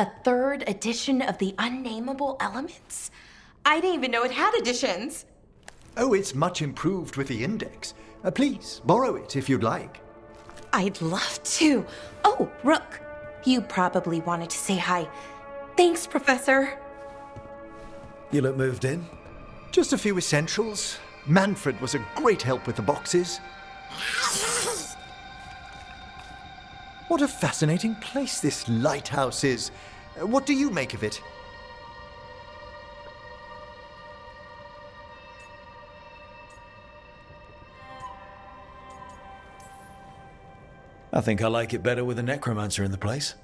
A third edition of the Unnameable Elements? I didn't even know it had editions. Oh, it's much improved with the index. Please, borrow it if you'd like. I'd love to. Oh, Rook, you probably wanted to say hi. Thanks, Professor. You look moved in. Just a few essentials. Manfred was a great help with the boxes. What a fascinating place this lighthouse is. What do you make of it? I think I like it better with a necromancer in the place.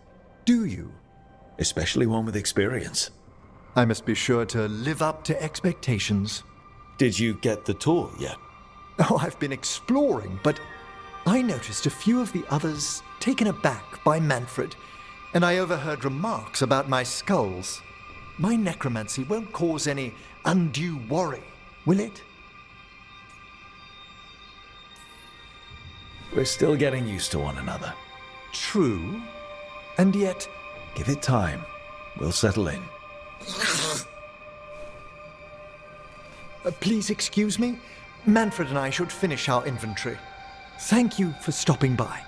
Do you? Especially one with experience. I must be sure to live up to expectations. Did you get the tour yet? Oh, I've been exploring, but I noticed a few of the others taken aback by Manfred, and I overheard remarks about my skulls. My necromancy won't cause any undue worry, will it? We're still getting used to one another. True, and yet... Give it time. We'll settle in. Please excuse me. Manfred and I should finish our inventory. Thank you for stopping by.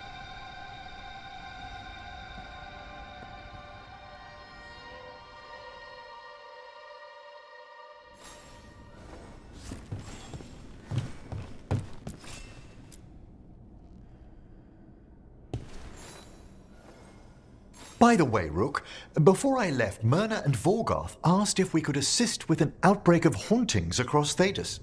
By the way, Rook, before I left, Myrna and Vorgoth asked if we could assist with an outbreak of hauntings across Thedas.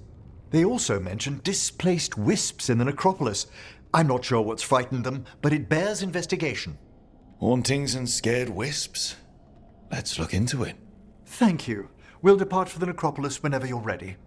They also mentioned displaced wisps in the necropolis. I'm not sure what's frightened them, but it bears investigation. Hauntings and scared wisps? Let's look into it. Thank you. We'll depart for the necropolis whenever you're ready.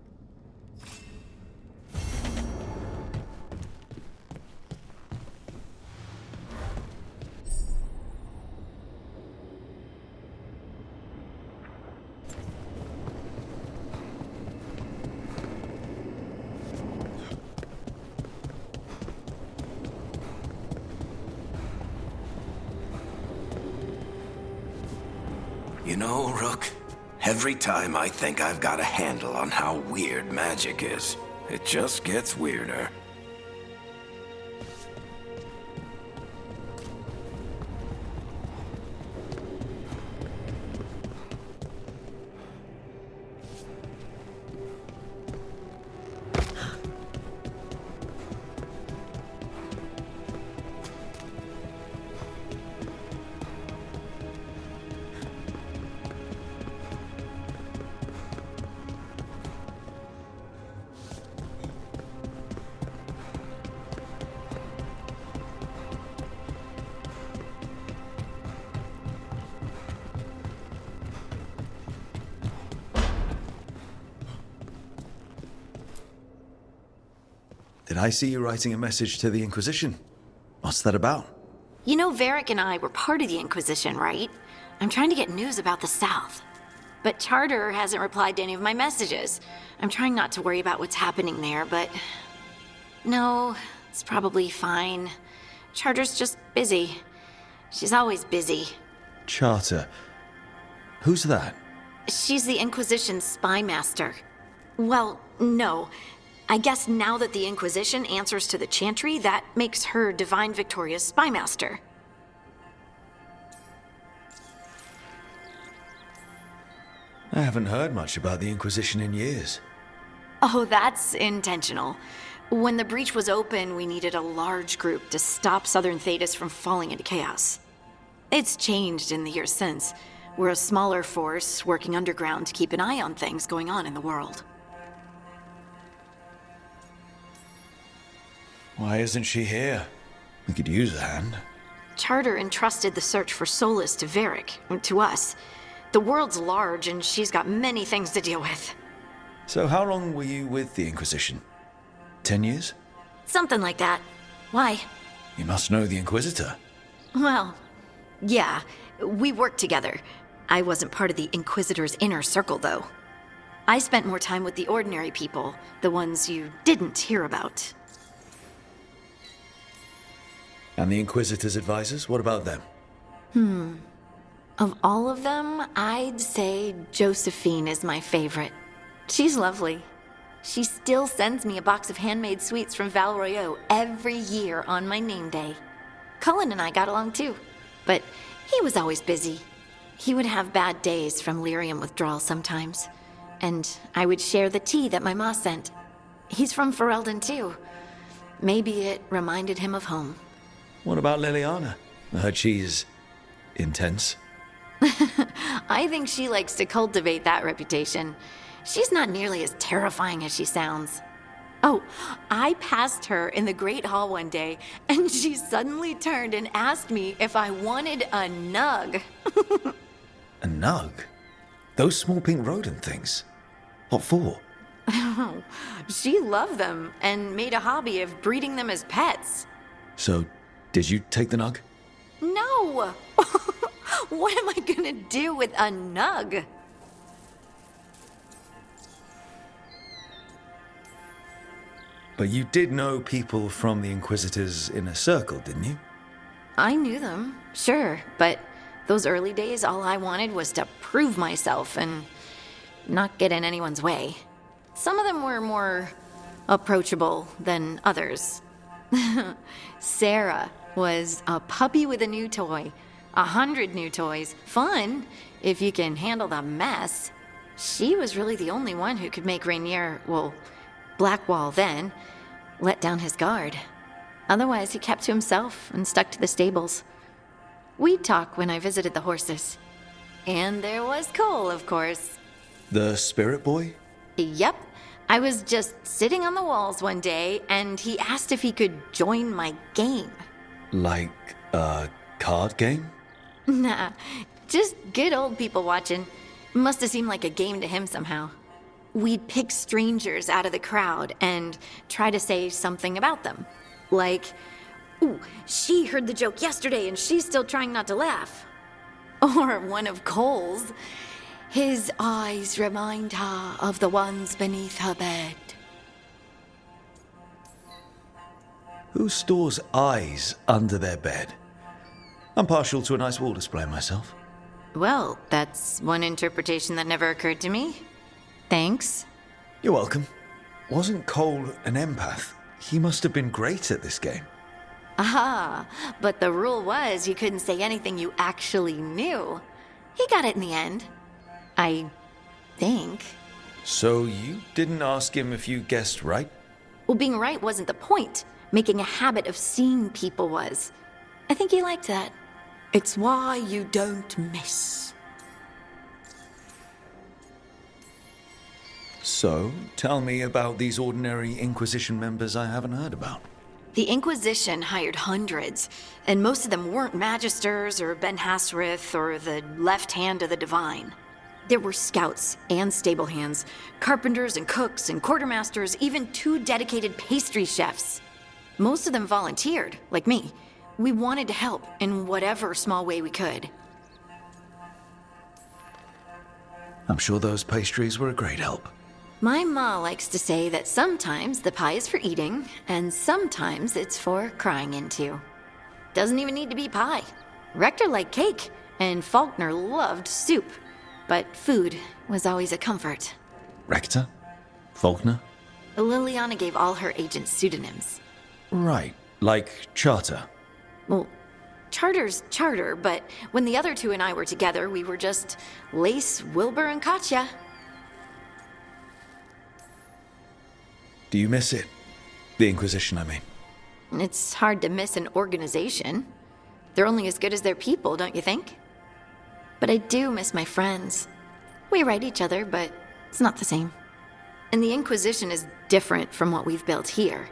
You know, Rook, every time I think I've got a handle on how weird magic is, it just gets weirder. Did I see you writing a message to the Inquisition? What's that about? You know, Varric and I were part of the Inquisition, right? I'm trying to get news about the South. But Charter hasn't replied to any of my messages. I'm trying not to worry about what's happening there, but... No, it's probably fine. Charter's just busy. She's always busy. Charter. Who's that? She's the Inquisition's spy master. Well, no. I guess now that the Inquisition answers to the Chantry, that makes her Divine Victoria's spy master. I haven't heard much about the Inquisition in years. Oh, that's intentional. When the breach was open, we needed a large group to stop Southern Thedas from falling into chaos. It's changed in the years since. We're a smaller force working underground to keep an eye on things going on in the world. Why isn't she here? We could use a hand. Charter entrusted the search for Solus to Varric, to us. The world's large, and she's got many things to deal with. So how long were you with the Inquisition? 10 years? Something like that. Why? You must know the Inquisitor. Well, yeah. We worked together. I wasn't part of the Inquisitor's inner circle, though. I spent more time with the ordinary people, the ones you didn't hear about. And the Inquisitor's advisors, what about them? Of all of them, I'd say Josephine is my favorite. She's lovely. She still sends me a box of handmade sweets from Val Royeaux every year on my name day. Cullen and I got along too, but he was always busy. He would have bad days from lyrium withdrawal sometimes, and I would share the tea that my ma sent. He's from Ferelden too. Maybe it reminded him of home. What about Liliana? I heard she's intense. I think she likes to cultivate that reputation. She's not nearly as terrifying as she sounds. Oh, I passed her in the Great Hall one day, and she suddenly turned and asked me if I wanted a nug. A nug? Those small pink rodent things? What for? She loved them and made a hobby of breeding them as pets. So, did you take the nug? No! What am I gonna do with a nug? But you did know people from the Inquisitor's inner circle, didn't you? I knew them, sure, but those early days, all I wanted was to prove myself and not get in anyone's way. Some of them were more approachable than others. Sarah was a puppy with a new toy. 100 new toys. Fun, if you can handle the mess. She was really the only one who could make Rainier, well, Blackwall then, let down his guard. Otherwise, he kept to himself and stuck to the stables. We'd talk when I visited the horses. And there was Cole, of course. The spirit boy? Yep. I was just sitting on the walls one day, and he asked if he could join my game. Like a card game? Nah, just good old people watching. Must have seemed like a game to him somehow. We'd pick strangers out of the crowd and try to say something about them. Like, ooh, she heard the joke yesterday and she's still trying not to laugh. Or one of Cole's. His eyes remind her of the ones beneath her bed. Who stores eyes under their bed? I'm partial to a nice wall display myself. Well, that's one interpretation that never occurred to me. Thanks. You're welcome. Wasn't Cole an empath? He must have been great at this game. Aha, but the rule was you couldn't say anything you actually knew. He got it in the end. I think. So you didn't ask him if you guessed right? Well, being right wasn't the point. Making a habit of seeing people was. I think he liked that. It's why you don't miss. So, tell me about these ordinary Inquisition members I haven't heard about. The Inquisition hired hundreds, and most of them weren't Magisters or Ben Hasrith or the left hand of the Divine. There were scouts and stable hands, carpenters and cooks and quartermasters, even 2 dedicated pastry chefs. Most of them volunteered, like me. We wanted to help in whatever small way we could. I'm sure those pastries were a great help. My ma likes to say that sometimes the pie is for eating, and sometimes it's for crying into. Doesn't even need to be pie. Rector liked cake, and Faulkner loved soup. But food was always a comfort. Rector? Faulkner? Liliana gave all her agents pseudonyms. Right, like Charter. Well, Charter's Charter, but when the other 2 and I were together, we were just Lace, Wilbur, and Katya. Do you miss it? The Inquisition, I mean. It's hard to miss an organization. They're only as good as their people, don't you think? But I do miss my friends. We write each other, but it's not the same. And the Inquisition is different from what we've built here.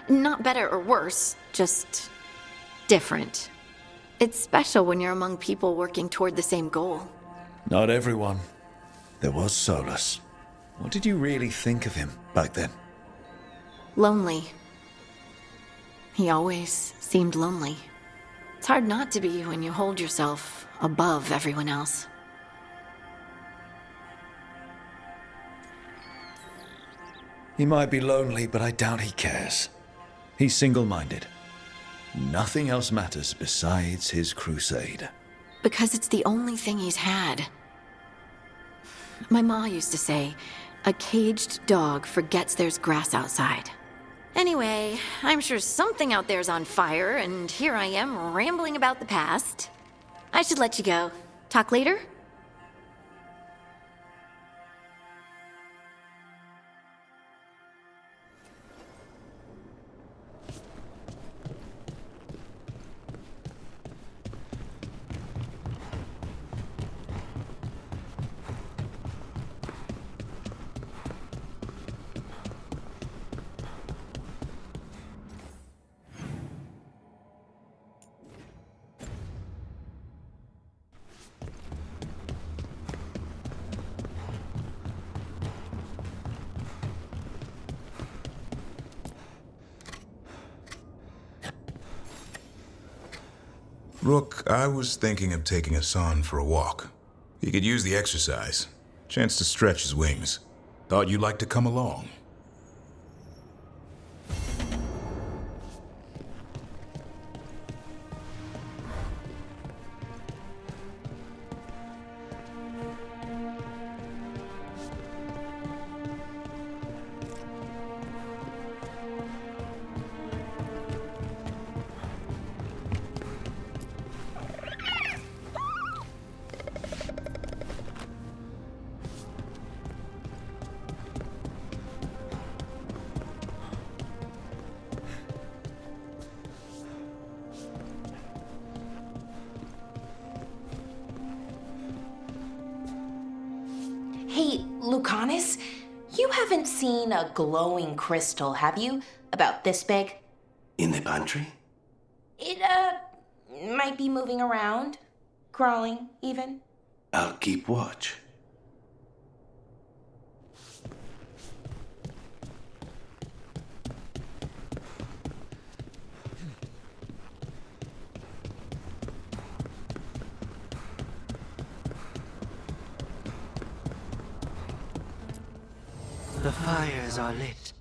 Not better or worse, just different. It's special when you're among people working toward the same goal. Not everyone. There was Solus. What did you really think of him back then? Lonely. He always seemed lonely. It's hard not to be when you hold yourself above everyone else. He might be lonely, but I doubt he cares. He's single-minded. Nothing else matters besides his crusade. Because it's the only thing he's had. My ma used to say, a caged dog forgets there's grass outside. Anyway, I'm sure something out there's on fire, and here I am rambling about the past. I should let you go. Talk later? Rook, I was thinking of taking Hassan for a walk. He could use the exercise. Chance to stretch his wings. Thought you'd like to come along. Hey, Lucanis, you haven't seen a glowing crystal, have you? About this big? In the pantry? It, might be moving around. Crawling, even. I'll keep watch. The fires are lit.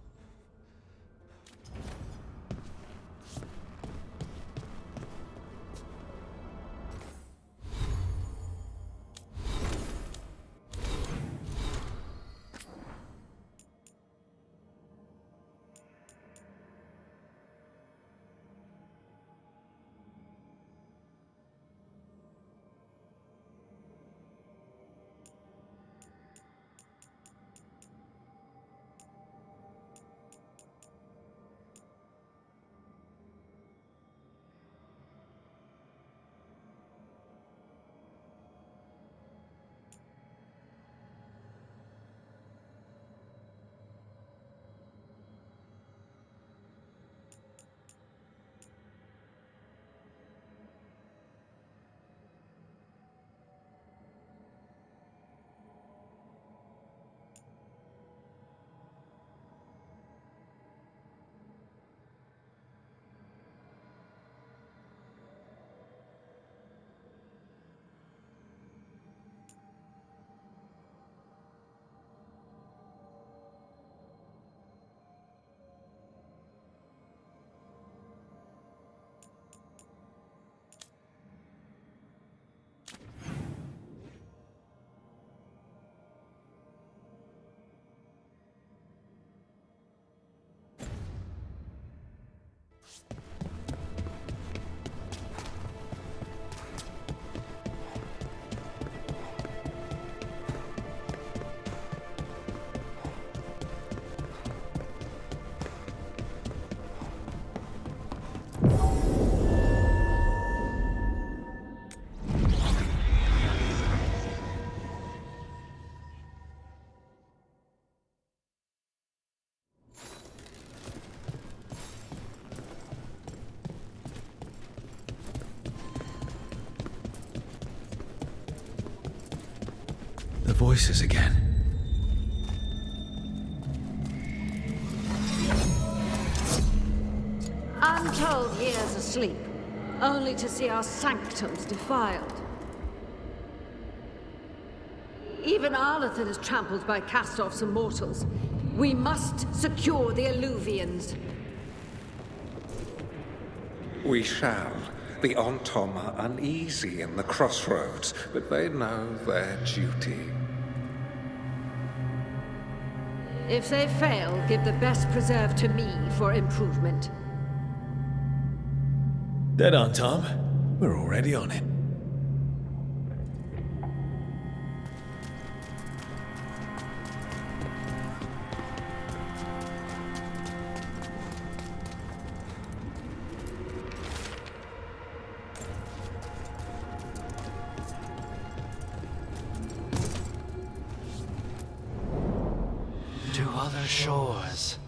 The voices again. Untold years asleep, only to see our sanctums defiled. Even Arlathan is trampled by cast-offs and mortals. We must secure the Alluvians. We shall. The Ontom are uneasy in the crossroads, but they know their duty. If they fail, give the best preserve to me for improvement. Dead on, Tom. We're already on it. To other shores.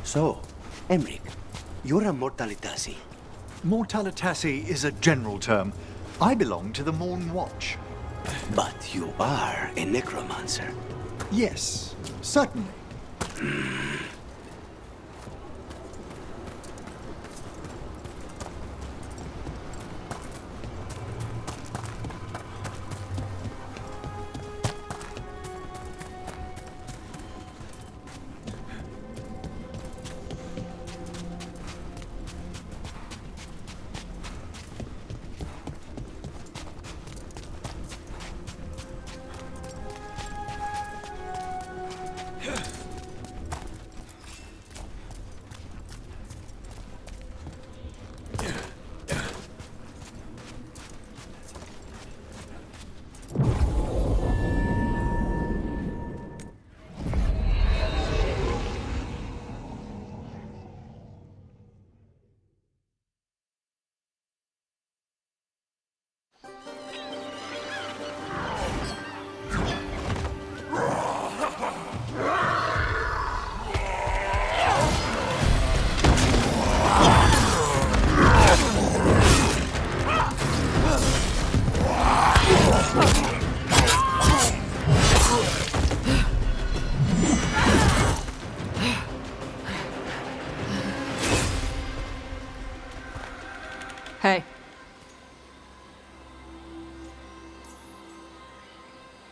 So, Emric, you're a Mortalitasi. Mortalitasi is a general term. I belong to the Morn Watch. But you are a necromancer. Yes, certainly. Hey.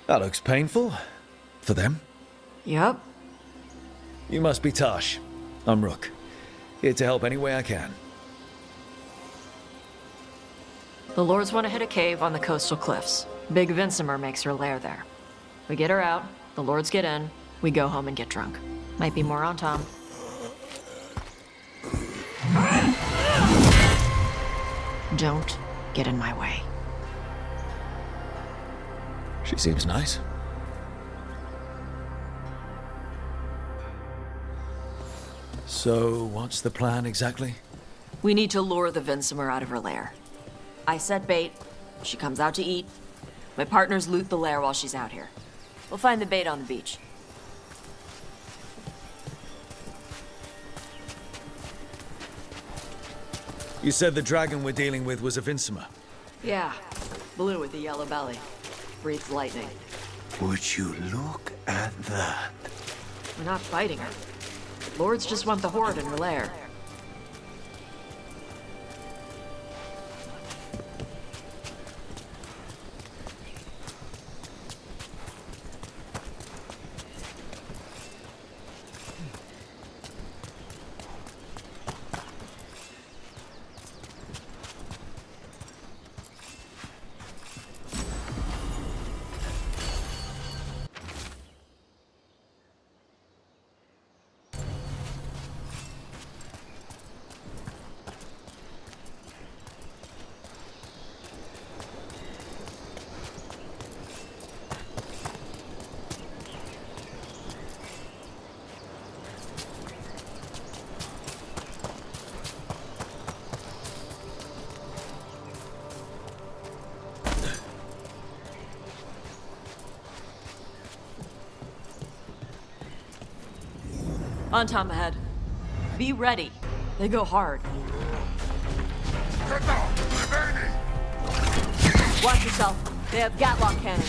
That looks painful. For them. Yup. You must be Tash. I'm Rook. Here to help any way I can. The Lords want to hit a cave on the coastal cliffs. Big Vincimer makes her lair there. We get her out, the Lords get in, we go home and get drunk. Might be more on Tom. Don't get in my way. She seems nice. So, what's the plan exactly? We need to lure the Vincimer out of her lair. I set bait, she comes out to eat. My partners loot the lair while she's out here. We'll find the bait on the beach. You said the dragon we're dealing with was a Vincimer. Yeah, blue with a yellow belly. Breathes lightning. Would you look at that? We're not fighting her. Lords just want the Horde in her lair. Antam ahead. Be ready. They go hard. Watch yourself. They have Gatlock cannons.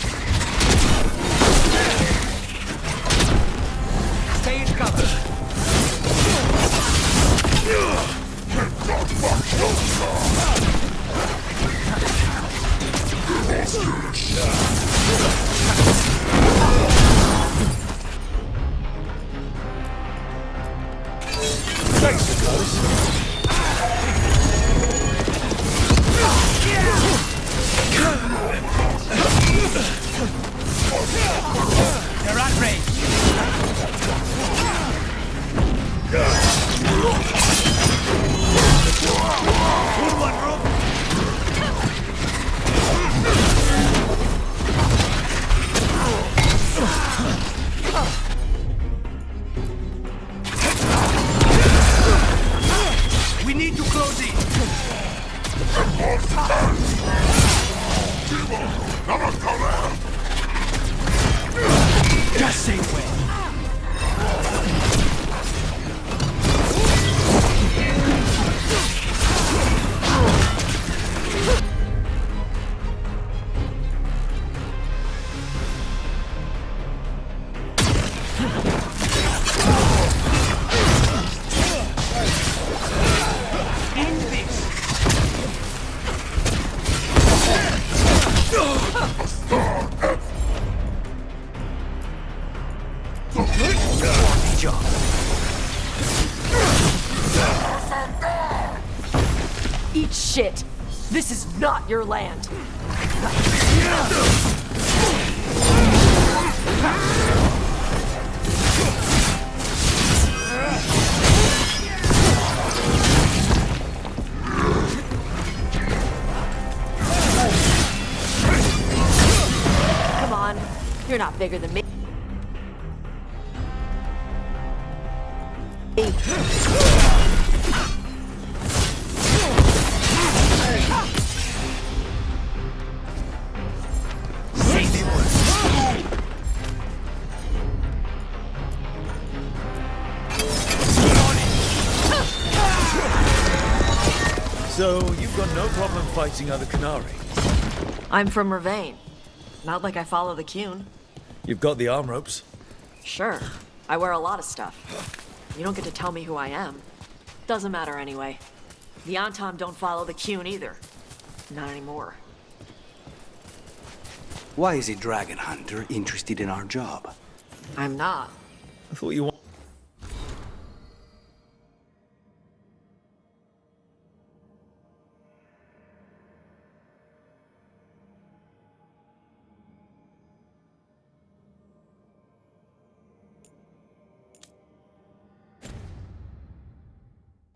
Stay in cover. Thanks, Lucanis. They're outraged. Good one, Rook. We need to close in. Just safe way. Eat shit. This is not your land. Come on. You're not bigger than me. So, you've got no problem fighting other Canary? I'm from Ravain. Not like I follow the Qun. You've got the arm ropes? Sure. I wear a lot of stuff. You don't get to tell me who I am. Doesn't matter anyway. The Antam don't follow the Qun either. Not anymore. Why is a dragon hunter interested in our job? I'm not. I thought you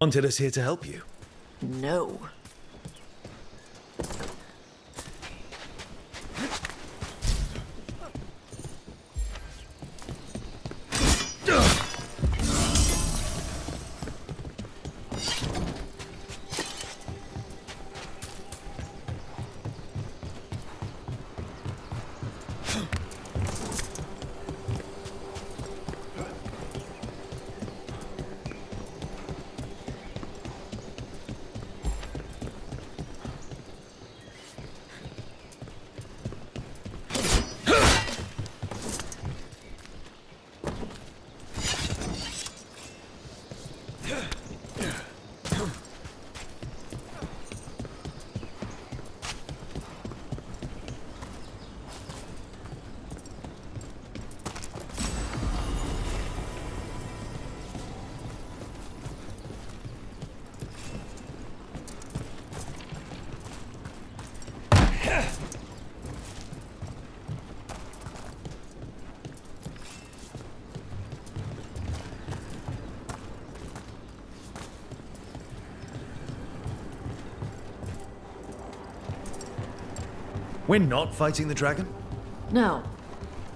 wanted us here to help you. No. We're not fighting the dragon? No.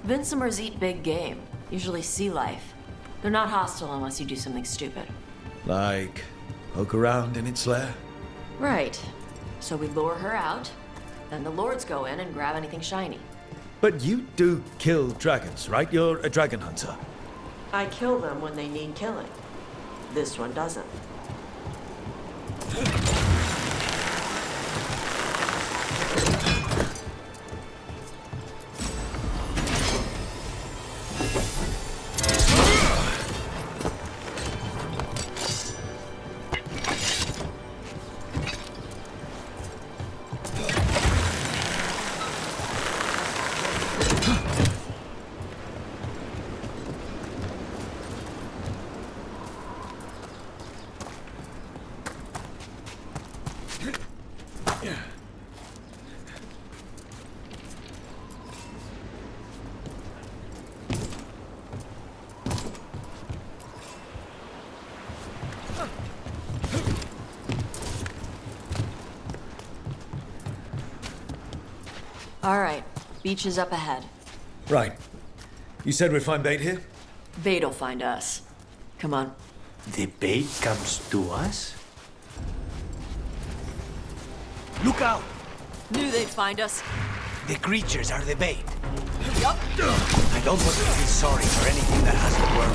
Vincimers eat big game, usually sea life. They're not hostile unless you do something stupid. Like, poke around in its lair? Right. So we lure her out, then the lords go in and grab anything shiny. But you do kill dragons, right? You're a dragon hunter. I kill them when they need killing. This one doesn't. All right, beach is up ahead. Right. You said we'd find bait here? Bait'll find us. Come on. The bait comes to us? Look out! Knew they'd find us. The creatures are the bait. Yup. I don't want to feel sorry for anything that has a worm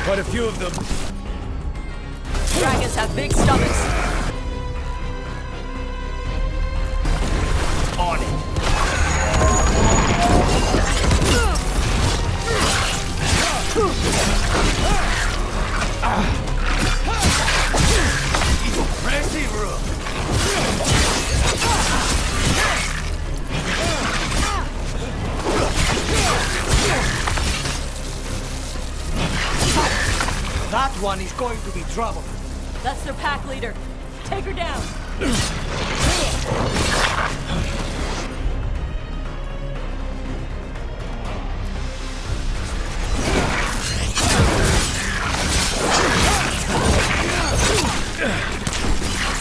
Quite a few of them. Dragons have big stomachs. on it. Impressive, Rook. That one is going to be trouble. That's their pack leader. Take her down.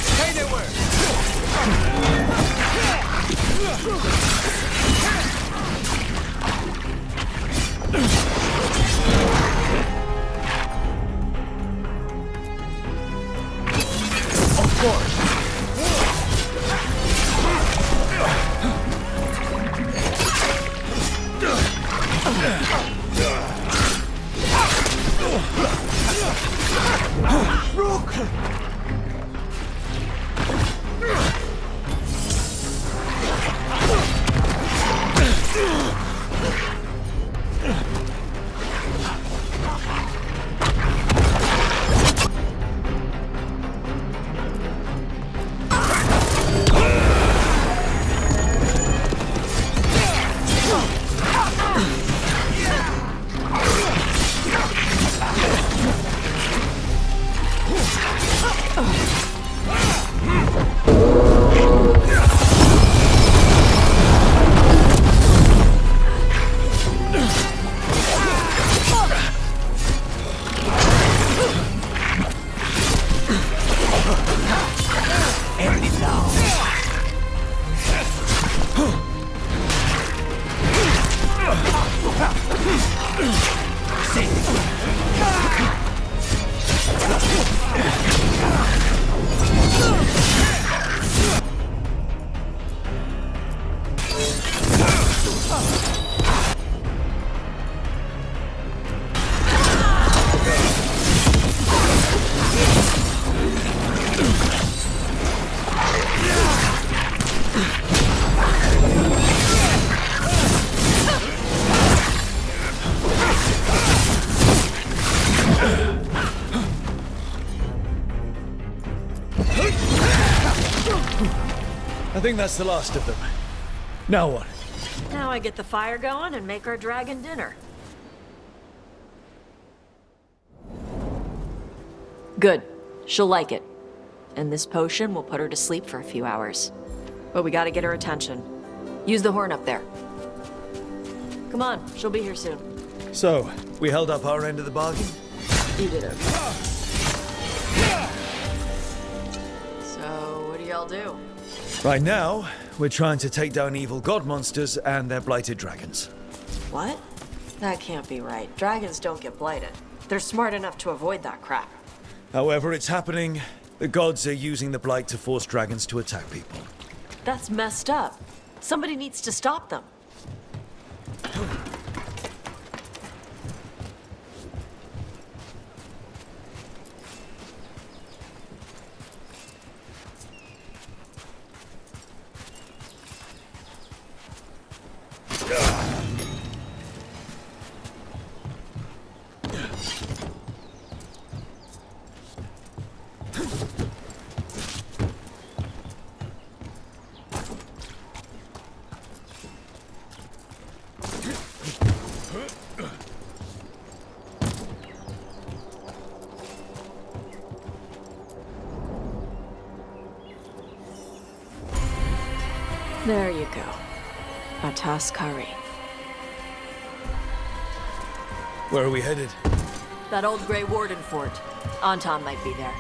Stay they were. Of course. Rook! End it now. I think that's the last of them. Now what? Now I get the fire going and make our dragon dinner. Good. She'll like it. And this potion will put her to sleep for a few hours. But we gotta get her attention. Use the horn up there. Come on, she'll be here soon. So, we held up our end of the bargain? You did it. So, what do y'all do? Right now, we're trying to take down evil god monsters and their blighted dragons. What? That can't be right. Dragons don't get blighted. They're smart enough to avoid that crap. However, it's happening The gods are using the blight to force dragons to attack people. That's messed up. Somebody needs to stop them. There you go. Atas Kari. Where are we headed? That old Grey Warden fort. Anton might be there.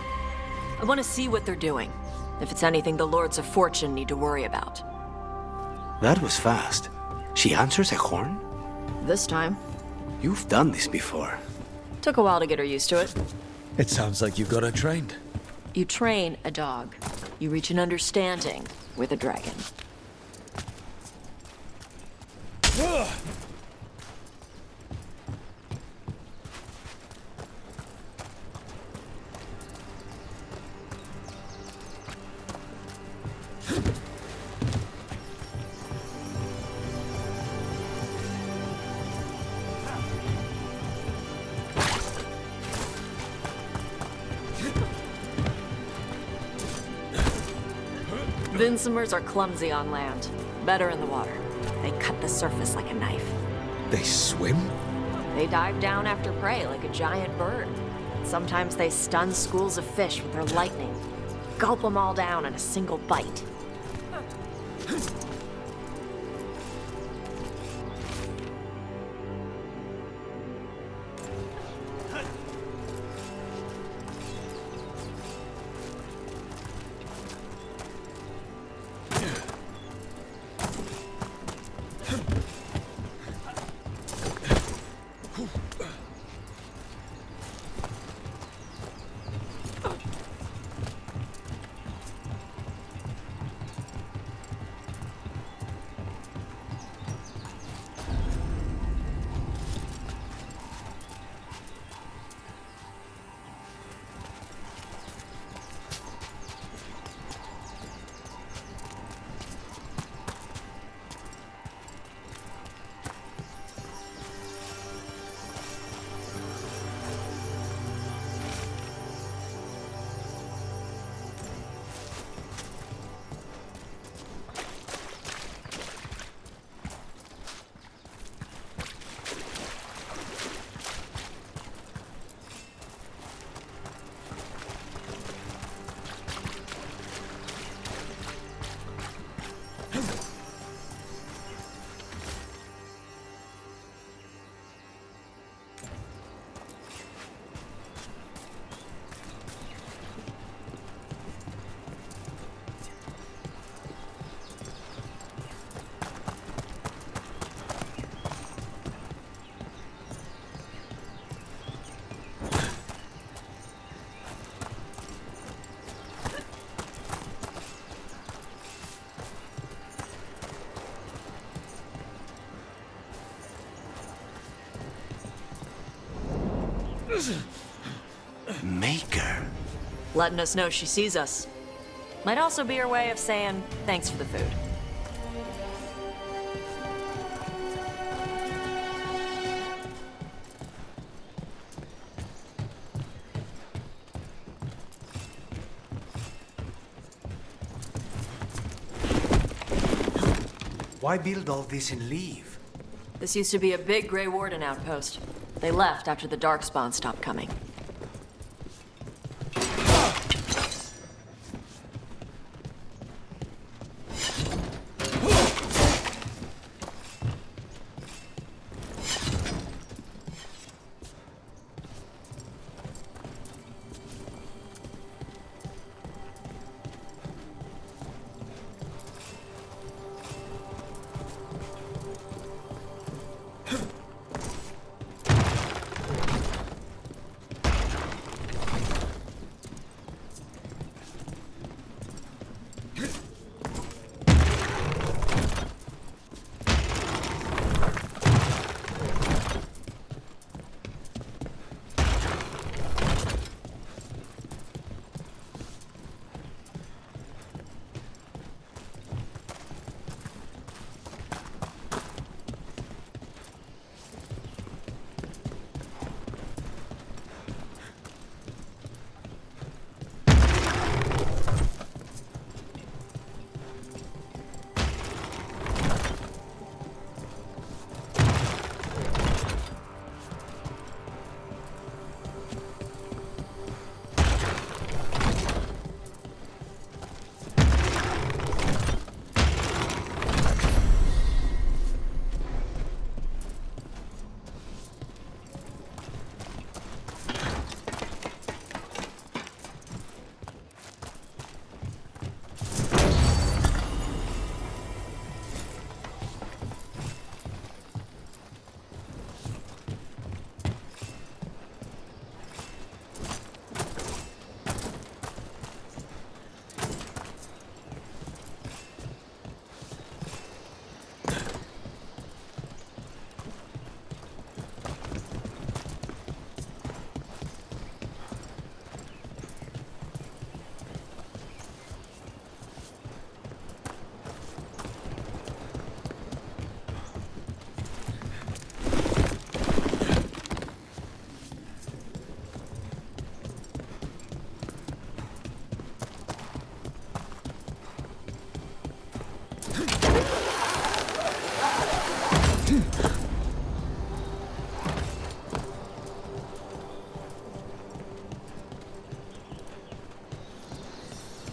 I want to see what they're doing. If it's anything the Lords of Fortune need to worry about. That was fast. She answers a horn? This time. You've done this before. Took a while to get her used to it. It sounds like you got her trained. You train a dog. You reach an understanding with a dragon. Vincimers are clumsy on land, better in the water. They cut the surface like a knife. They swim? They dive down after prey like a giant bird. Sometimes they stun schools of fish with their lightning. Gulp them all down in a single bite. Maker. Letting us know she sees us. Might also be her way of saying thanks for the food. Why build all this and leave? This used to be a big Grey Warden outpost. They left after the Darkspawn stopped coming.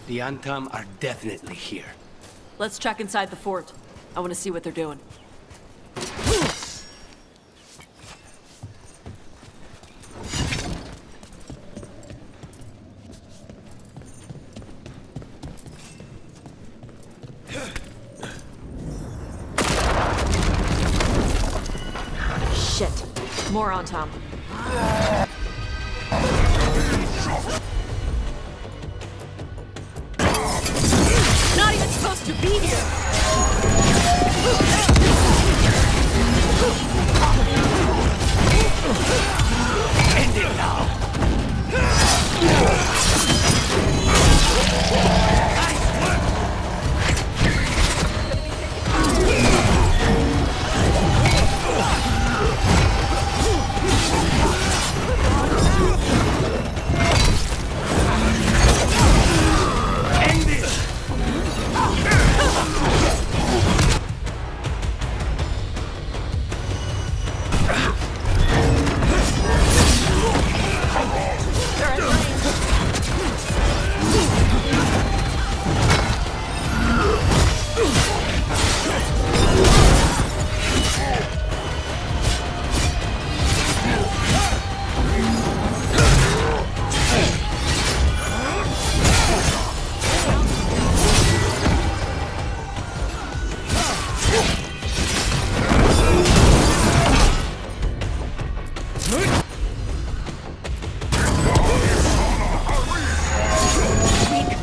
The Antam are definitely here. Let's check inside the fort. I want to see what they're doing. Shit. More on Tom. Not even supposed to be here! End it now! End this!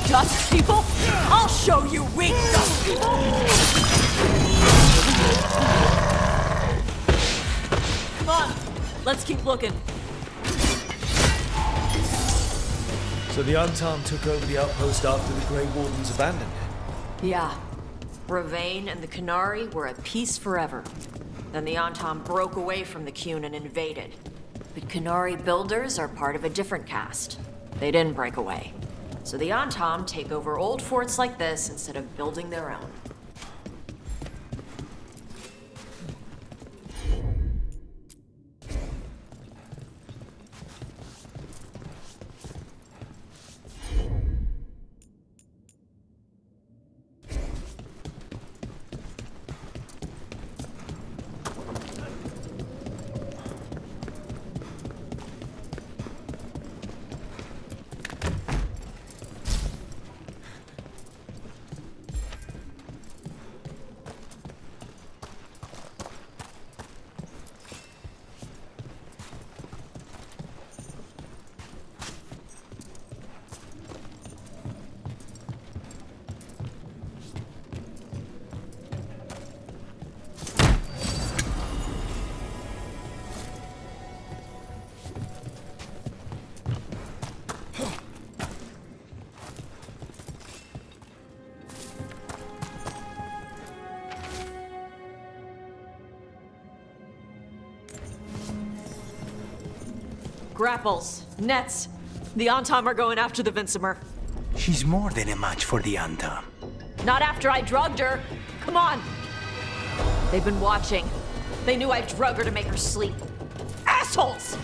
Dust people? I'll show you weak dust people! Come on, let's keep looking. So the Antam took over the outpost after the Grey Wardens abandoned it? Yeah. Ravane and the Canary were at peace forever. Then the Antam broke away from the Qun and invaded. But Canary builders are part of a different caste. They didn't break away. So the Antam take over old forts like this instead of building their own. Grapples, nets. The Antam are going after the Vincimer. She's more than a match for the Antam. Not after I drugged her. Come on. They've been watching. They knew I drug her to make her sleep. Assholes!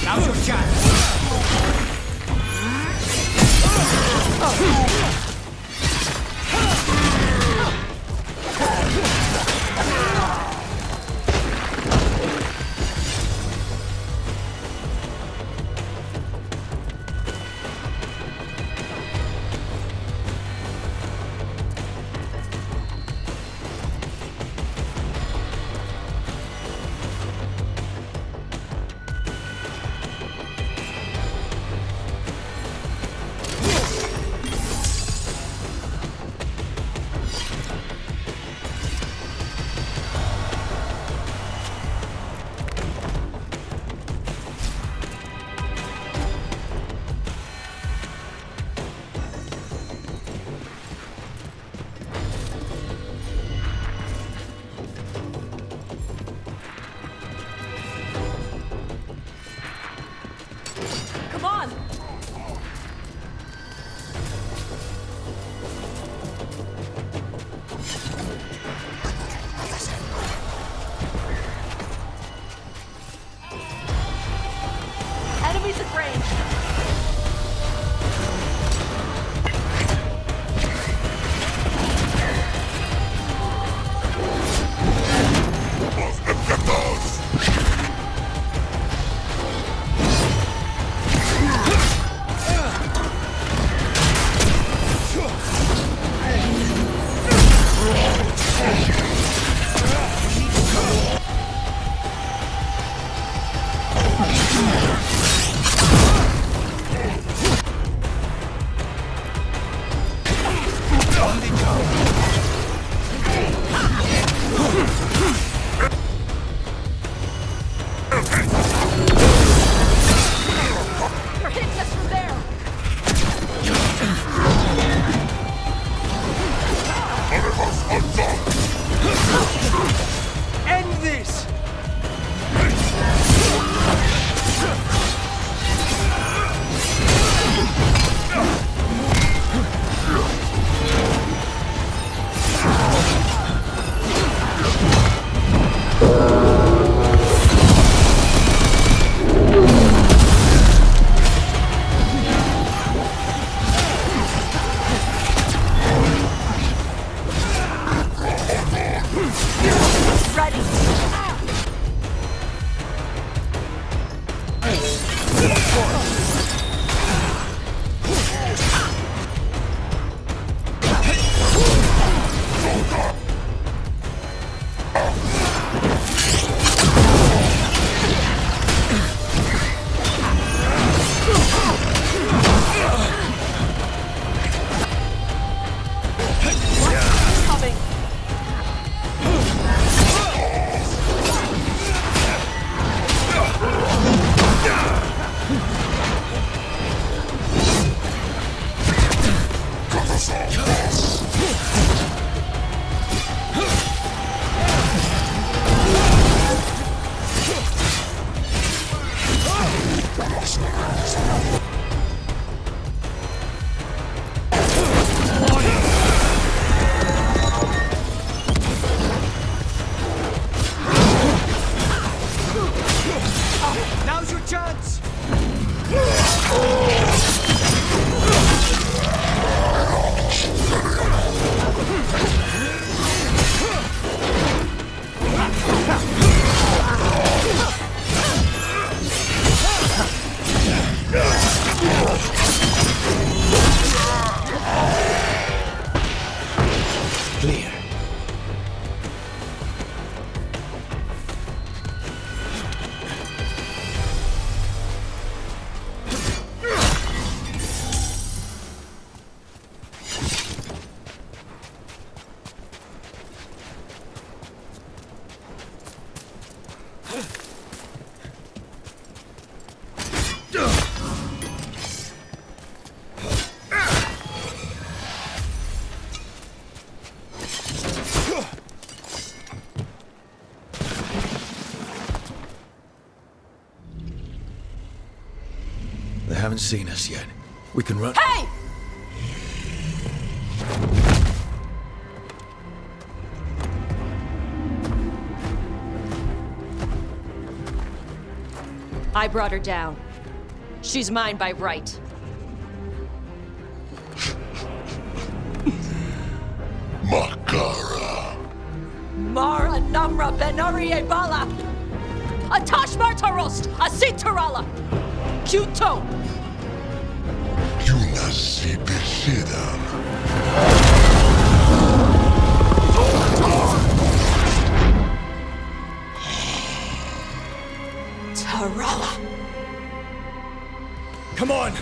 Now's your chance! They haven't seen us yet. We can run. Hey! I brought her down. She's mine by right. Makara. Mara Namra Benarie Bala! Atash Martarost! Asitarala! Kuto! Yunasi Bishida. Tarala! Come on!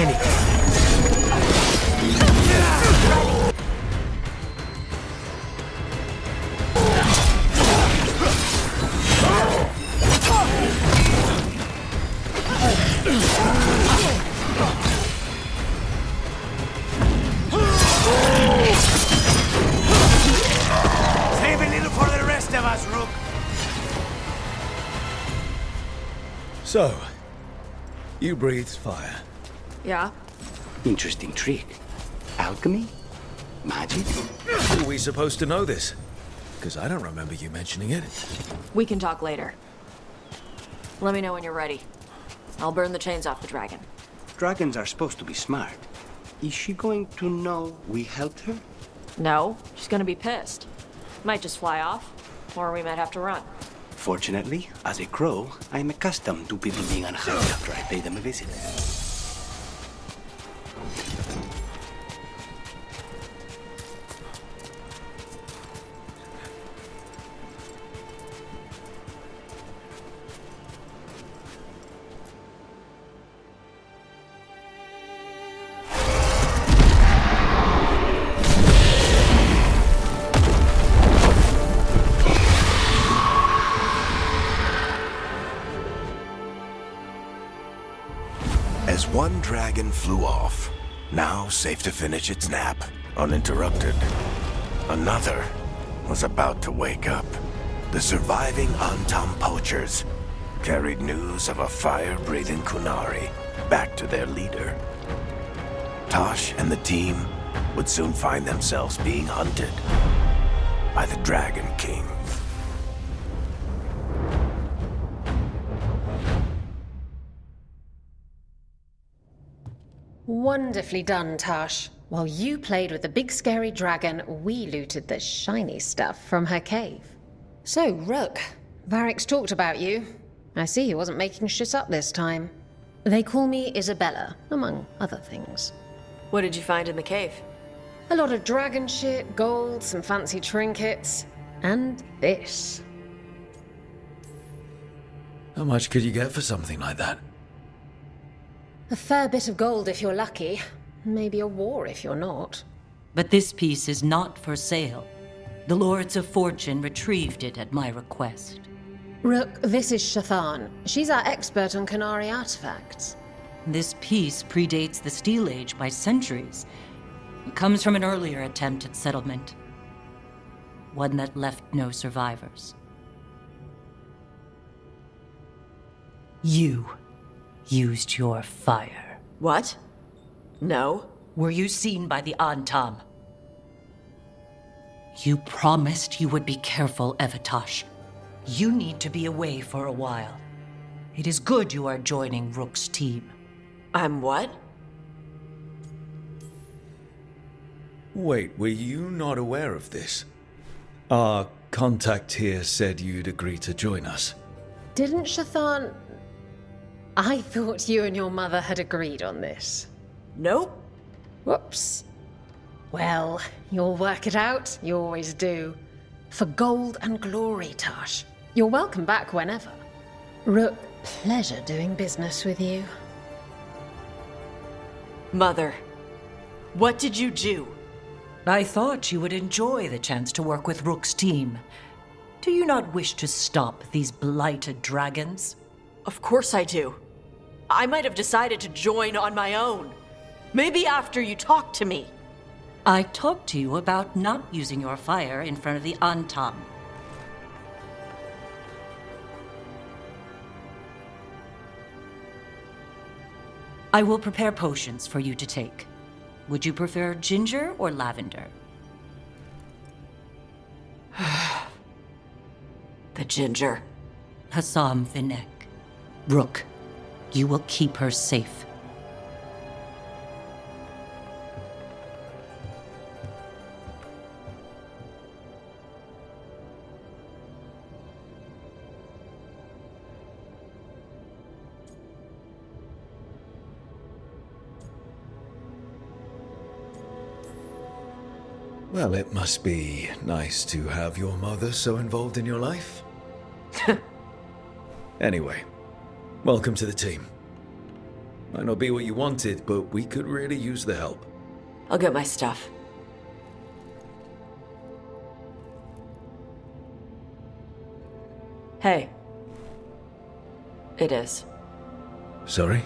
anything. Save a little for the rest of us, Rook. So, you breathed fire. Yeah? Interesting trick. Alchemy? Magic? Are we supposed to know this? Because I don't remember you mentioning it. We can talk later. Let me know when you're ready. I'll burn the chains off the dragon. Dragons are supposed to be smart. Is she going to know we helped her? No, she's gonna be pissed. Might just fly off, or we might have to run. Fortunately, as a crow, I'm accustomed to people being unhappy after I pay them a visit. As one dragon flew off, now safe to finish its nap, uninterrupted, another was about to wake up. The surviving Antam poachers carried news of a fire-breathing Kunari back to their leader. Tosh and the team would soon find themselves being hunted by the Dragon King. Wonderfully done, Tosh. While you played with the big scary dragon, we looted the shiny stuff from her cave. So, Rook, Varric's talked about you. I see he wasn't making shit up this time. They call me Isabella, among other things. What did you find in the cave? A lot of dragon shit, gold, some fancy trinkets, and this. How much could you get for something like that? A fair bit of gold if you're lucky. Maybe a war if you're not. But this piece is not for sale. The Lords of Fortune retrieved it at my request. Rook, this is Shathan. She's our expert on Kunari artifacts. This piece predates the Steel Age by centuries. It comes from an earlier attempt at settlement. One that left no survivors. You used your fire. What? No. Were you seen by the Antam? You promised you would be careful, Evatosh. You need to be away for a while. It is good you are joining Rook's team. I'm what? Wait, were you not aware of this? Our contact here said you'd agree to join us. Didn't Shathan... I thought you and your mother had agreed on this. Nope. Whoops. Well, you'll work it out. You always do. For gold and glory, Tosh. You're welcome back whenever. Rook, pleasure doing business with you. Mother, what did you do? I thought you would enjoy the chance to work with Rook's team. Do you not wish to stop these blighted dragons? Of course I do. I might have decided to join on my own. Maybe after you talked to me. I talked to you about not using your fire in front of the Antam. I will prepare potions for you to take. Would you prefer ginger or lavender? The ginger. Hassam Vinek. Rook, you will keep her safe. Well, it must be nice to have your mother so involved in your life. Anyway, welcome to the team. Might not be what you wanted, but we could really use the help. I'll get my stuff. Hey. It is. Sorry?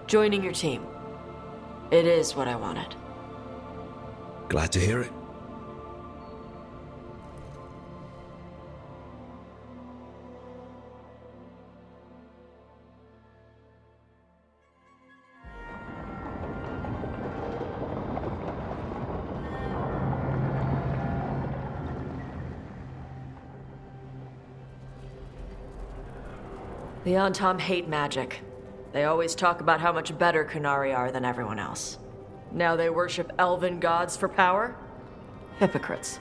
Joining your team. It is what I wanted. Glad to hear it. The Antam hate magic. They always talk about how much better Kunari are than everyone else. Now they worship elven gods for power? Hypocrites.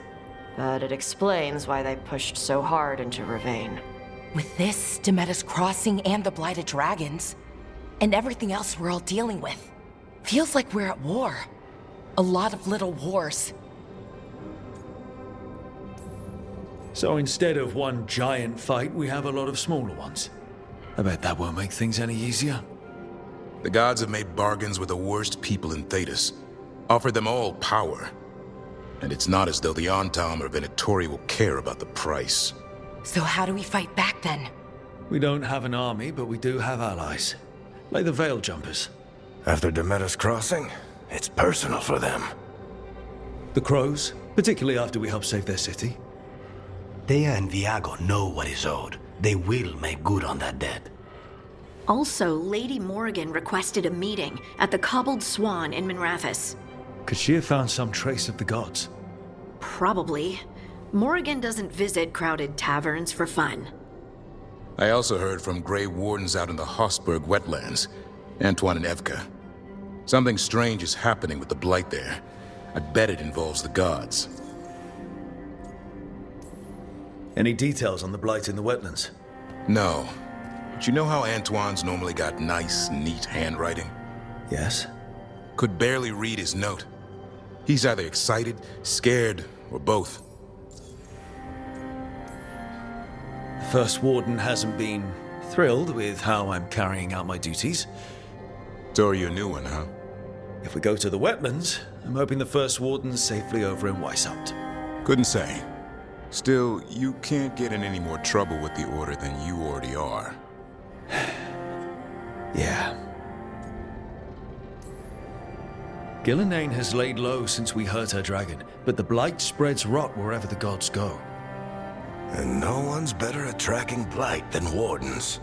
But it explains why they pushed so hard into Ravane. With this, Demeter's Crossing and the Blighted Dragons, and everything else we're all dealing with, feels like we're at war. A lot of little wars. So instead of one giant fight, we have a lot of smaller ones. I bet that won't make things any easier. The gods have made bargains with the worst people in Thedas, offered them all power. And it's not as though the Antam or Venatori will care about the price. So how do we fight back then? We don't have an army, but we do have allies. Like the Veil Jumpers. After Demeter's Crossing, it's personal for them. The Crows, particularly after we helped save their city. Thea and Viago know what is owed. They will make good on that debt. Also, Lady Morrigan requested a meeting at the Cobbled Swan in Minrathous. Could she have found some trace of the gods? Probably. Morrigan doesn't visit crowded taverns for fun. I also heard from Grey Wardens out in the Hossberg wetlands, Antoine and Evka. Something strange is happening with the Blight there. I bet it involves the gods. Any details on the Blight in the wetlands? No. But you know how Antoine's normally got nice, neat handwriting? Yes. Could barely read his note. He's either excited, scared, or both. The First Warden hasn't been thrilled with how I'm carrying out my duties. So are you a new one, huh? If we go to the wetlands, I'm hoping the First Warden's safely over in Weishaupt. Couldn't say. Still, you can't get in any more trouble with the Order than you already are. Yeah. Gillenane has laid low since we hurt her dragon, but the Blight spreads rot wherever the gods go. And no one's better at tracking Blight than Wardens.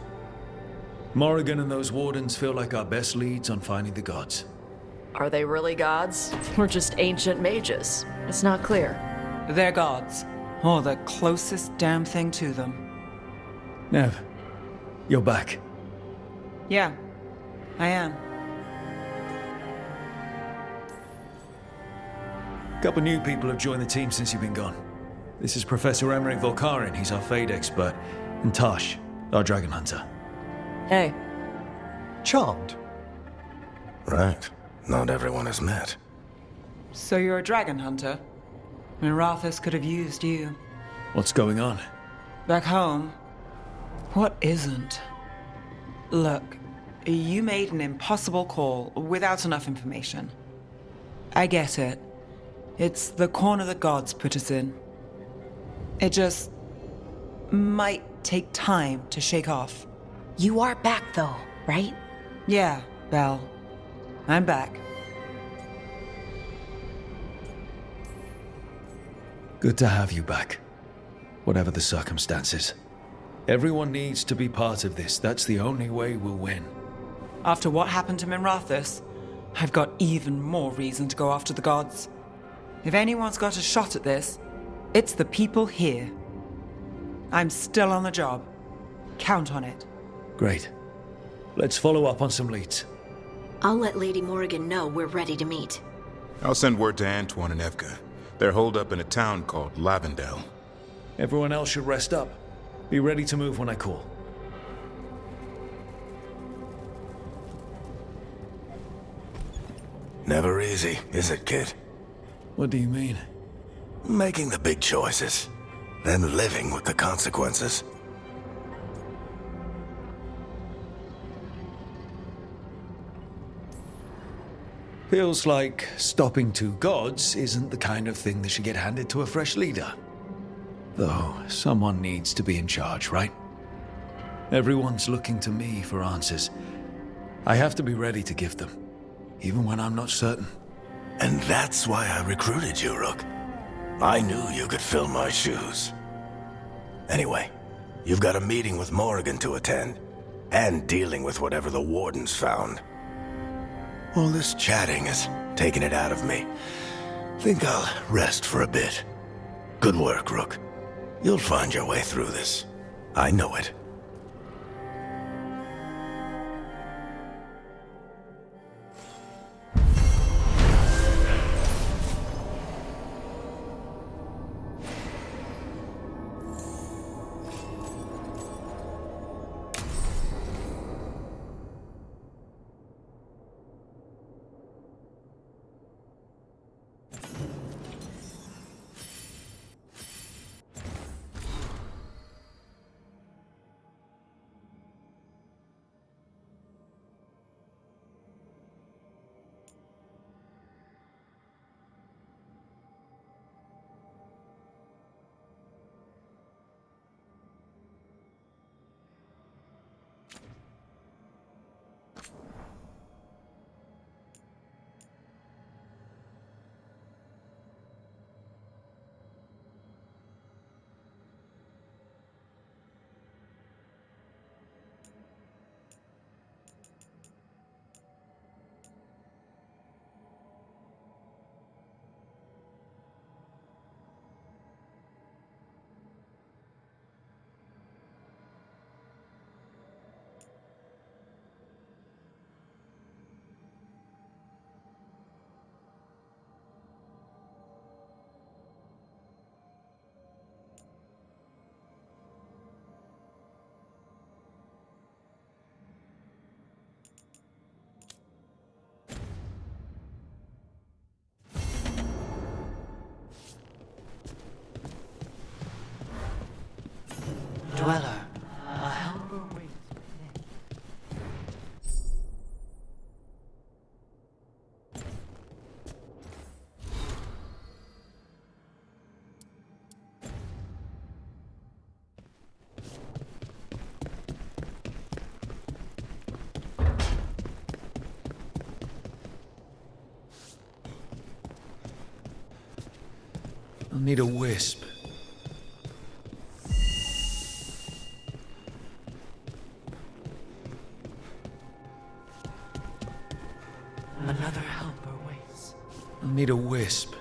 Morrigan and those Wardens feel like our best leads on finding the gods. Are they really gods? Or just ancient mages? It's not clear. They're gods. Or the closest damn thing to them. Nev, you're back. Yeah, I am. A couple new people have joined the team since you've been gone. This is Professor Emmerich Volkarin, he's our Fade expert, and Tash, our Dragon Hunter. Hey. Charmed. Right. Not everyone has met. So you're a dragon hunter? Minrathous could have used you. What's going on? Back home, what isn't? Look, you made an impossible call without enough information. I get it. It's the corner the gods put us in. It just might take time to shake off. You are back though, right? Yeah, Belle. I'm back. Good to have you back. Whatever the circumstances. Everyone needs to be part of this. That's the only way we'll win. After what happened to Minrathous, I've got even more reason to go after the gods. If anyone's got a shot at this, it's the people here. I'm still on the job. Count on it. Great. Let's follow up on some leads. I'll let Lady Morrigan know we're ready to meet. I'll send word to Antoine and Evka. They're holed up in a town called Lavendel. Everyone else should rest up. Be ready to move when I call. Never easy, is it, kid? What do you mean? Making the big choices, then living with the consequences. Feels like stopping two gods isn't the kind of thing that should get handed to a fresh leader. Though, someone needs to be in charge, right? Everyone's looking to me for answers. I have to be ready to give them, even when I'm not certain. And that's why I recruited you, Rook. I knew you could fill my shoes. Anyway, you've got a meeting with Morrigan to attend, and dealing with whatever the Wardens found. All this chatting is taking it out of me. Think I'll rest for a bit. Good work, Rook. You'll find your way through this. I know it. Dweller, a helper waits. I'll need a wisp. Another helper waits. I'll need a wisp.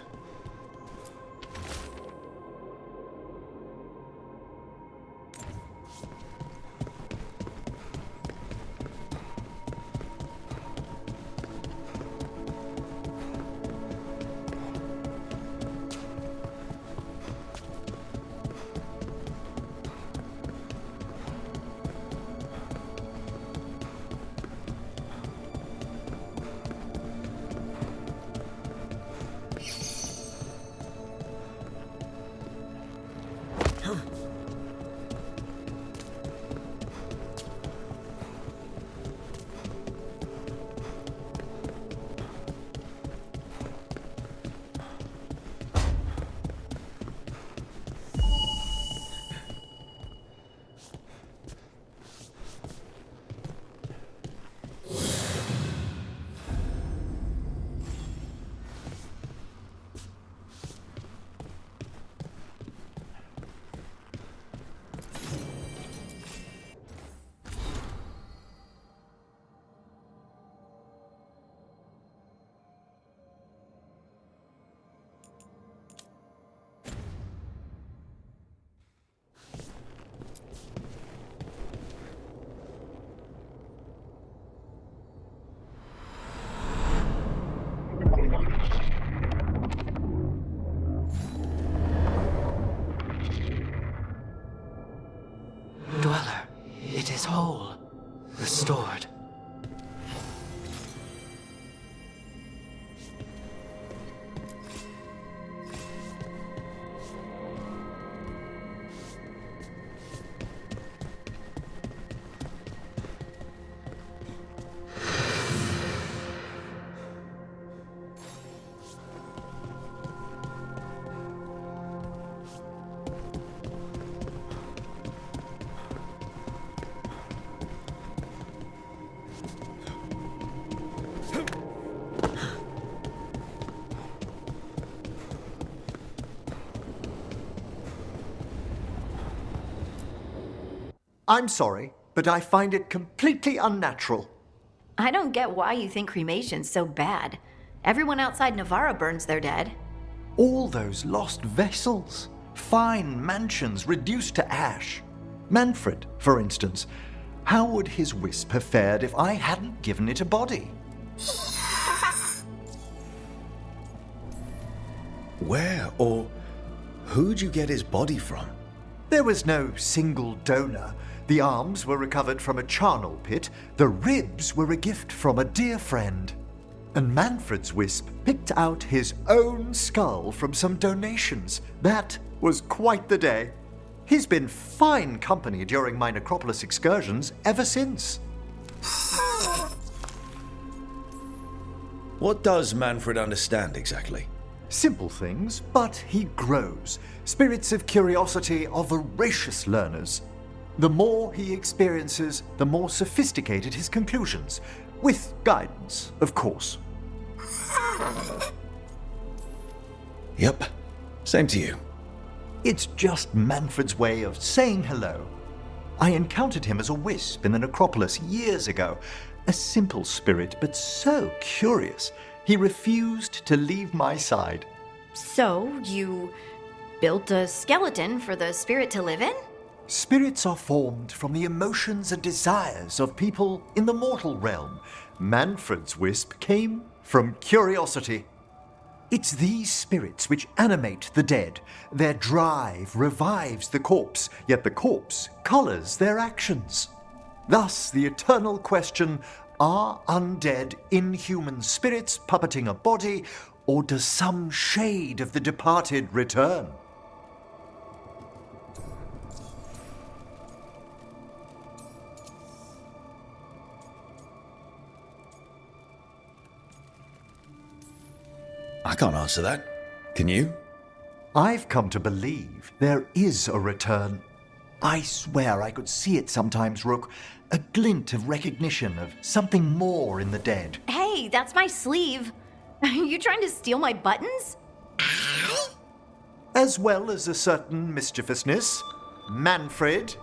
I'm sorry, but I find it completely unnatural. I don't get why you think cremation's so bad. Everyone outside Navarra burns their dead. All those lost vessels, fine mansions reduced to ash. Manfred, for instance. How would his wisp have fared if I hadn't given it a body? Where or who'd you get his body from? There was no single donor. The arms were recovered from a charnel pit. The ribs were a gift from a dear friend. And Manfred's wisp picked out his own skull from some donations. That was quite the day. He's been fine company during my necropolis excursions ever since. What does Manfred understand exactly? Simple things, but he grows. Spirits of curiosity are voracious learners. The more he experiences, the more sophisticated his conclusions. With guidance, of course. Yep. Same to you. It's just Manfred's way of saying hello. I encountered him as a wisp in the necropolis years ago. A simple spirit, but so curious. He refused to leave my side. So, you built a skeleton for the spirit to live in? Spirits are formed from the emotions and desires of people in the mortal realm. Manfred's wisp came from curiosity. It's these spirits which animate the dead. Their drive revives the corpse, yet the corpse colors their actions. Thus, the eternal question, are undead inhuman spirits puppeting a body, or does some shade of the departed return? I can't answer that. Can you? I've come to believe there is a return. I swear I could see it sometimes, Rook. A glint of recognition of something more in the dead. Hey, that's my sleeve. Are you trying to steal my buttons? As well as a certain mischievousness. Manfred.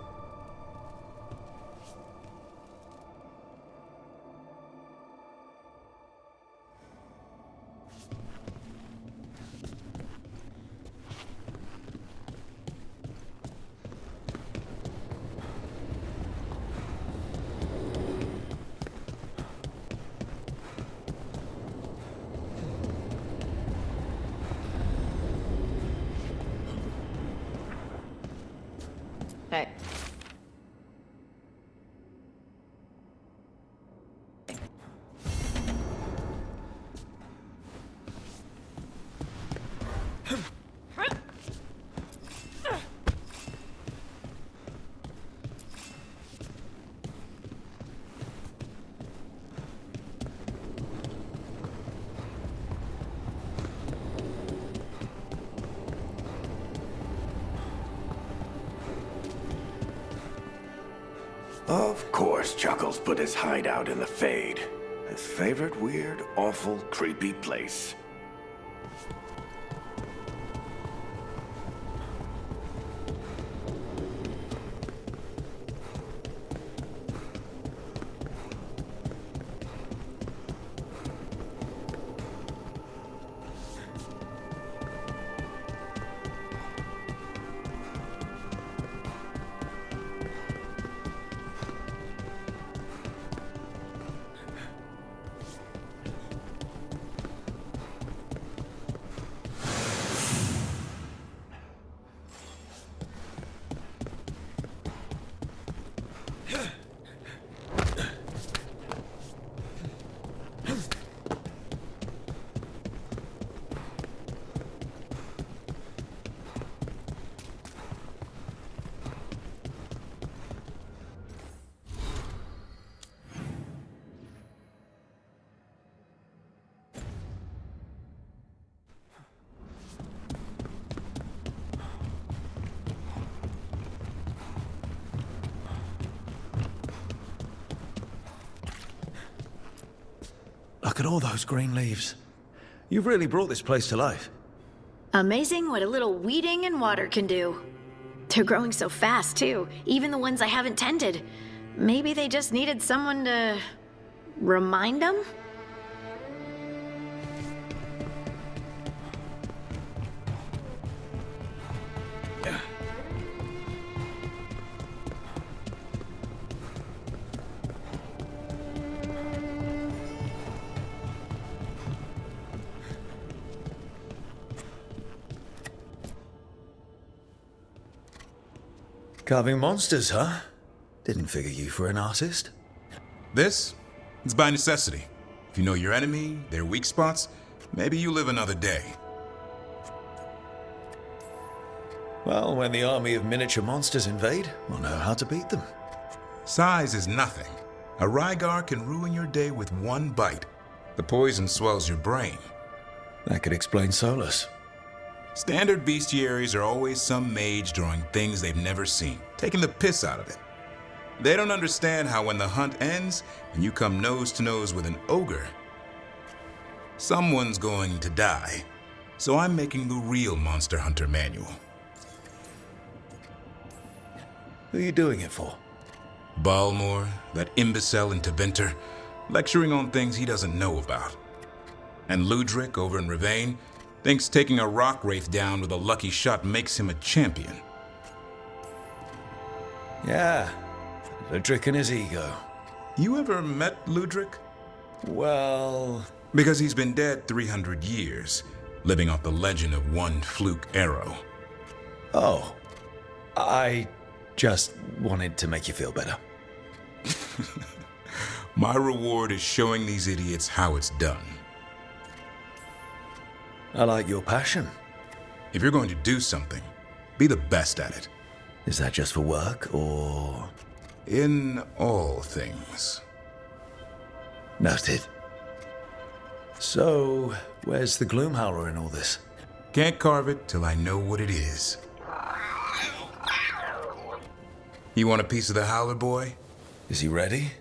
Hey. Of course, Chuckles put his hideout in the Fade. His favorite weird, awful, creepy place. Look at all those green leaves. You've really brought this place to life. Amazing what a little weeding and water can do. They're growing so fast, too. Even the ones I haven't tended. Maybe they just needed someone to remind them? Carving monsters, huh? Didn't figure you for an artist. This? It's by necessity. If you know your enemy, their weak spots, maybe you live another day. Well, when the army of miniature monsters invade, we'll know how to beat them. Size is nothing. A Rygar can ruin your day with one bite. The poison swells your brain. That could explain Solus. Standard bestiaries are always some mage drawing things they've never seen, taking the piss out of it. They don't understand how when the hunt ends and you come nose to nose with an ogre, someone's going to die. So I'm making the real Monster Hunter manual. Who are you doing it for? Balmor, that imbecile in Tevinter, lecturing on things he doesn't know about. And Ludric over in Ravane thinks taking a rock wraith down with a lucky shot makes him a champion. Yeah, Ludric and his ego. You ever met Ludric? Well... Because he's been dead 300 years, living off the legend of one fluke arrow. Oh, I just wanted to make you feel better. My reward is showing these idiots how it's done. I like your passion. If you're going to do something, be the best at it. Is that just for work, or...? In all things. Noted. So, where's the Gloomhowler in all this? Can't carve it till I know what it is. You want a piece of the Howler boy? Is he ready?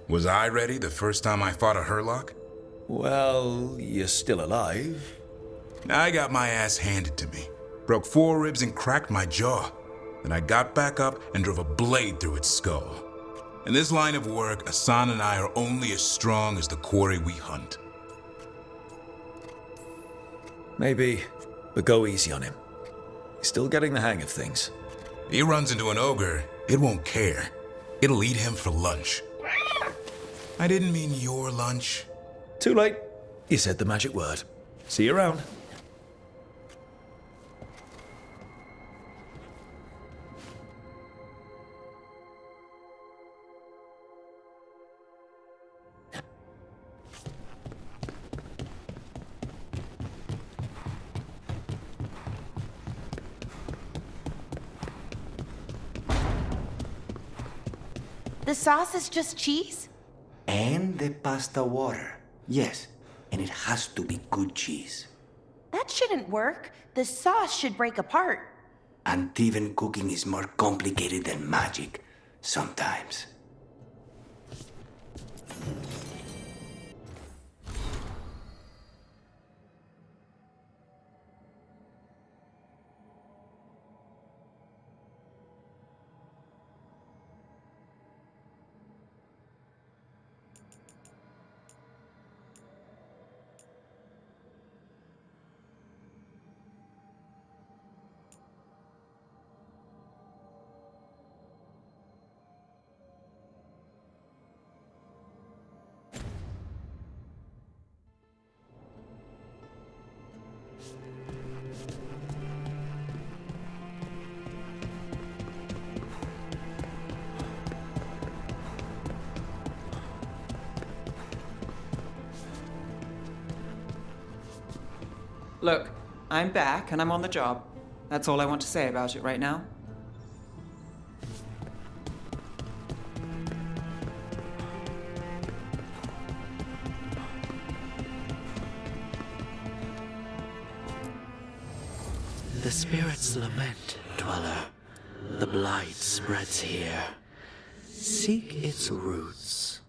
Was I ready the first time I fought a Hurlock? Well, you're still alive. I got my ass handed to me. Broke 4 ribs and cracked my jaw. Then I got back up and drove a blade through its skull. In this line of work, Asan and I are only as strong as the quarry we hunt. Maybe, but go easy on him. He's still getting the hang of things. He runs into an ogre, it won't care. It'll eat him for lunch. I didn't mean your lunch. Too late. You said the magic word. See you around. The sauce is just cheese? And the pasta water. Yes, and it has to be good cheese. That shouldn't work. The sauce should break apart. Antivan cooking is more complicated than magic, sometimes. Look, I'm back and I'm on the job. That's all I want to say about it right now. The spirits lament, dweller. The blight spreads here. Seek its roots.